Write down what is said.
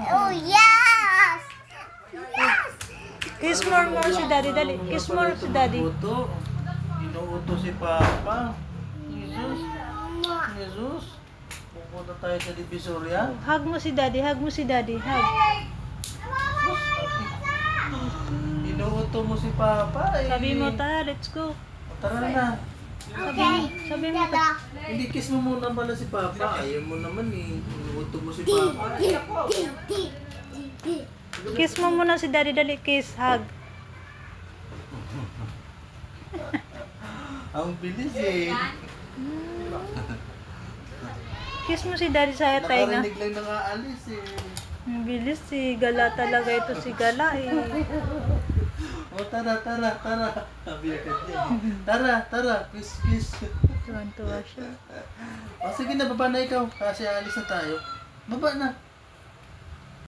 Oh, yes! Yes! Kiss more si daddy, dali. Kiss more si daddy. Inuuto si Papa. Jesus. Jesus. Pupunta tayo sa Divisoria. Hug mo si daddy, hug mo si daddy, hug. Inuuto mo si Papa eh. Sabi mo ta, let's go. O, tara na. Sabi mo ta. Hindi, kiss mo muna pala si Papa. Ayaw mo naman eh. Inuuto mo si Papa. Kiss mo muna si daddy, dali. Kiss, hug. Ang bilis eh. Kiss mo si daddy sa atay na. Nakarinig lang nakaalis eh. Ang bilis si Gala talaga ito si Gala eh. O, tara. Sabi agad niya. Tara. Kiss. Tuwan-tuwa siya. O, sige na, baba na ikaw. Kasi alis na tayo. Baba na.